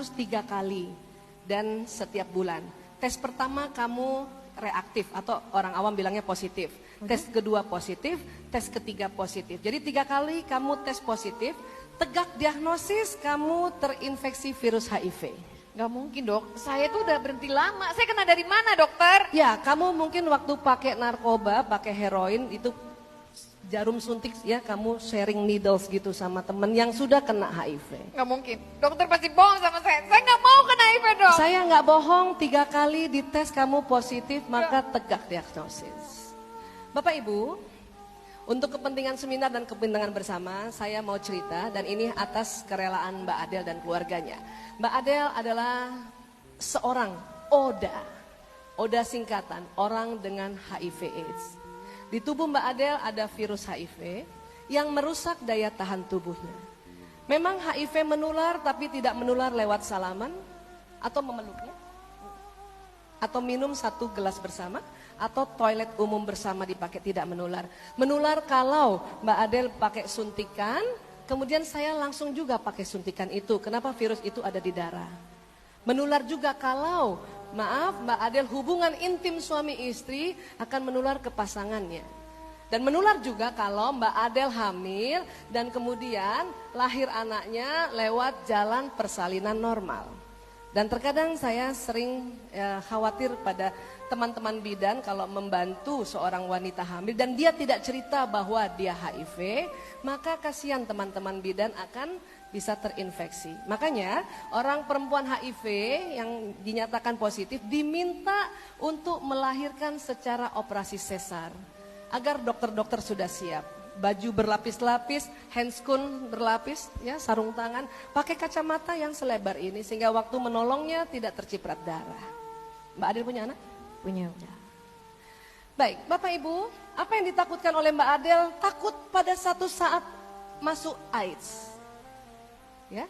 harus 3 kali dan setiap bulan. Tes pertama kamu reaktif atau orang awam bilangnya positif. Tes kedua positif, tes ketiga positif. Jadi 3 kali kamu tes positif, tegak diagnosis kamu terinfeksi virus HIV. Gak mungkin dok, saya tuh udah berhenti lama. Saya kena dari mana dokter? Ya, kamu mungkin waktu pakai narkoba, pakai heroin itu jarum suntik ya, kamu sharing needles gitu sama temen yang sudah kena HIV. Gak mungkin, dokter pasti bohong sama saya gak mau kena HIV dok. Saya nggak bohong, 3 kali dites kamu positif maka tegak diagnosis. Bapak Ibu, untuk kepentingan seminar dan kepentingan bersama saya mau cerita dan ini atas kerelaan Mbak Adel dan keluarganya. Mbak Adel adalah seorang ODA singkatan, orang dengan HIV AIDS. Di tubuh Mbak Adel ada virus HIV yang merusak daya tahan tubuhnya. Memang HIV menular tapi tidak menular lewat salaman atau memeluknya. Atau minum 1 gelas bersama atau toilet umum bersama dipakai, tidak menular. Menular kalau Mbak Adel pakai suntikan, kemudian saya langsung juga pakai suntikan itu. Kenapa virus itu ada di darah? Menular juga kalau Mbak Adel hubungan intim suami istri akan menular ke pasangannya. Dan menular juga kalau Mbak Adel hamil dan kemudian lahir anaknya lewat jalan persalinan normal. Dan terkadang saya sering khawatir pada teman-teman bidan kalau membantu seorang wanita hamil dan dia tidak cerita bahwa dia HIV, maka kasihan teman-teman bidan akan bisa terinfeksi. Makanya orang perempuan HIV yang dinyatakan positif diminta untuk melahirkan secara operasi sesar. Agar dokter-dokter sudah siap. Baju berlapis-lapis, handscoon berlapis, ya, sarung tangan, pakai kacamata yang selebar ini sehingga waktu menolongnya tidak terciprat darah. Mbak Adel punya anak? Punya. Baik, Bapak Ibu, apa yang ditakutkan oleh Mbak Adel? Takut pada satu saat masuk AIDS. Ya,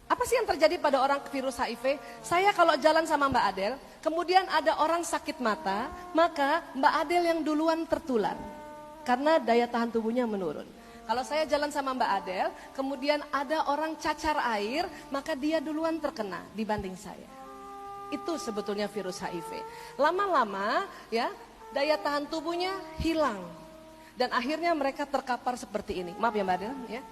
apa sih yang terjadi pada orang virus HIV? Saya kalau jalan sama Mbak Adel, kemudian ada orang sakit mata, maka Mbak Adel yang duluan tertular. Karena daya tahan tubuhnya menurun. Kalau saya jalan sama Mbak Adel, kemudian ada orang cacar air, maka dia duluan terkena dibanding saya. Itu sebetulnya virus HIV. Lama-lama ya, daya tahan tubuhnya hilang. Dan akhirnya mereka terkapar seperti ini. Maaf ya Mbak Adel ya.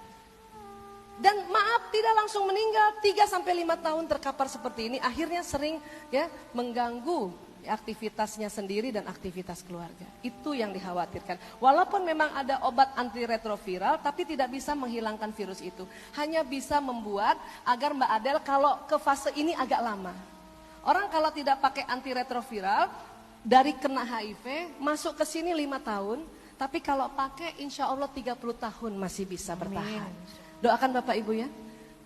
Dan maaf tidak langsung meninggal, 3-5 tahun terkapar seperti ini, akhirnya sering ya mengganggu aktivitasnya sendiri dan aktivitas keluarga. Itu yang dikhawatirkan. Walaupun memang ada obat antiretroviral, tapi tidak bisa menghilangkan virus itu. Hanya bisa membuat agar Mbak Adel kalau ke fase ini agak lama. Orang kalau tidak pakai antiretroviral, dari kena HIV, masuk ke sini 5 tahun, tapi kalau pakai insya Allah 30 tahun masih bisa bertahan. Doakan Bapak Ibu ya.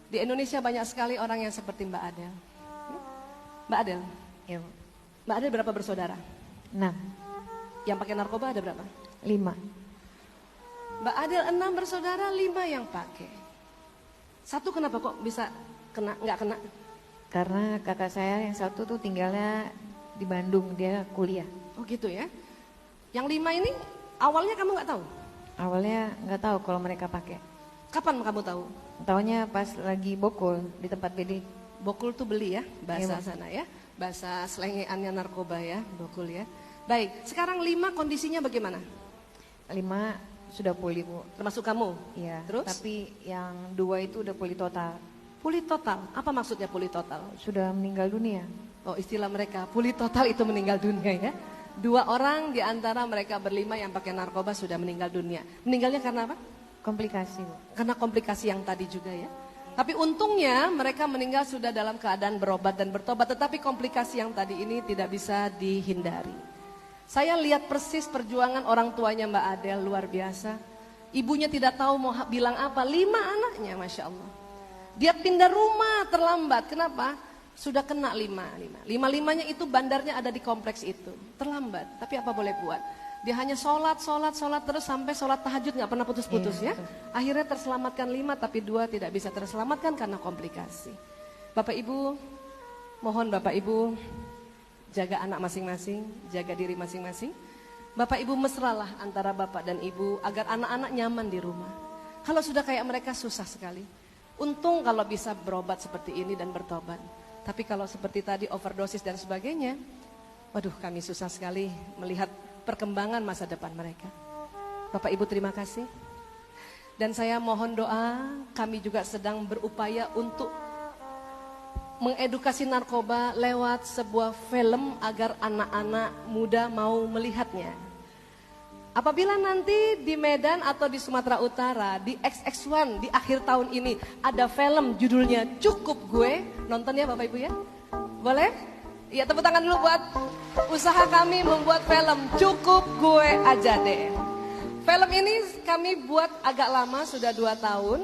Di Indonesia banyak sekali orang yang seperti Mbak Adel. Mbak Adel. Ya. Mbak Adel berapa bersaudara? 6. Yang pakai narkoba ada berapa? 5. Mbak Adel 6 bersaudara, 5 yang pakai. 1 kenapa kok bisa kena, nggak kena? Karena kakak saya yang 1 tuh tinggalnya di Bandung, dia kuliah. Oh gitu ya. Yang 5 ini awalnya kamu nggak tahu? Awalnya nggak tahu kalau mereka pakai. Kapan kamu tahu? Taunya pas lagi bokul di tempat BD. Bokul tuh beli ya, bahasa Iya, sana ya. Bahasa selengeannya narkoba ya, bokul ya. Baik, sekarang 5 kondisinya bagaimana? 5 sudah pulih Bu. Termasuk kamu? Iya. Terus? Tapi yang 2 itu udah pulih total. Pulih total, apa maksudnya pulih total? Sudah meninggal dunia. Oh istilah mereka, pulih total itu meninggal dunia ya. 2 orang di antara mereka berlima yang pakai narkoba sudah meninggal dunia. Meninggalnya karena apa? Komplikasi Bu. Karena komplikasi yang tadi juga ya. Tapi untungnya mereka meninggal sudah dalam keadaan berobat dan bertobat. Tetapi komplikasi yang tadi ini tidak bisa dihindari. Saya lihat persis perjuangan orang tuanya Mbak Adel, luar biasa. Ibunya tidak tahu mau bilang apa, 5 anaknya Masya Allah. Dia pindah rumah terlambat, kenapa? Sudah kena 5. 5-5-nya itu bandarnya ada di kompleks itu. Terlambat, tapi apa boleh buat. Dia hanya sholat terus sampai sholat tahajud gak pernah putus-putus ya. Akhirnya terselamatkan 5 tapi 2 tidak bisa terselamatkan karena komplikasi. Bapak Ibu, mohon Bapak Ibu jaga anak masing-masing, jaga diri masing-masing. Bapak Ibu mesralah antara Bapak dan Ibu agar anak-anak nyaman di rumah. Kalau sudah kayak mereka susah sekali. Untung kalau bisa berobat seperti ini dan bertobat. Tapi kalau seperti tadi overdosis dan sebagainya, waduh kami susah sekali melihat perkembangan masa depan mereka. Bapak Ibu terima kasih. Dan saya mohon doa, kami juga sedang berupaya untuk mengedukasi narkoba lewat sebuah film agar anak-anak muda mau melihatnya. Apabila nanti di Medan atau di Sumatera Utara, di XX1 di akhir tahun ini ada film judulnya Cukup Gue, nonton ya Bapak Ibu ya? Boleh? Ya tepuk tangan dulu buat usaha kami membuat film Cukup Gue Aja Deh. Film ini kami buat agak lama, sudah 2 tahun,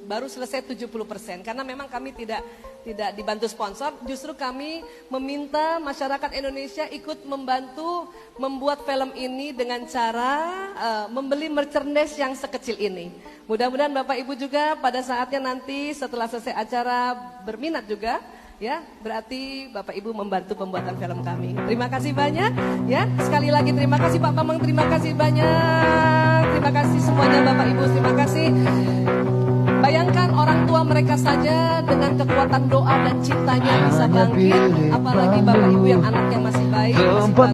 baru selesai 70%. Karena memang kami tidak dibantu sponsor, justru kami meminta masyarakat Indonesia ikut membantu membuat film ini dengan cara membeli merchandise yang sekecil ini. Mudah-mudahan Bapak Ibu juga pada saatnya nanti setelah selesai acara berminat juga, ya berarti Bapak Ibu membantu pembuatan film kami. Terima kasih banyak, ya sekali lagi terima kasih Pak Bambang, terima kasih banyak, terima kasih semuanya Bapak Ibu, terima kasih. Bayangkan orang tua mereka saja dengan kekuatan doa dan cintanya bisa bangkit, apalagi Bapak Ibu yang anaknya masih baik, masih bagus.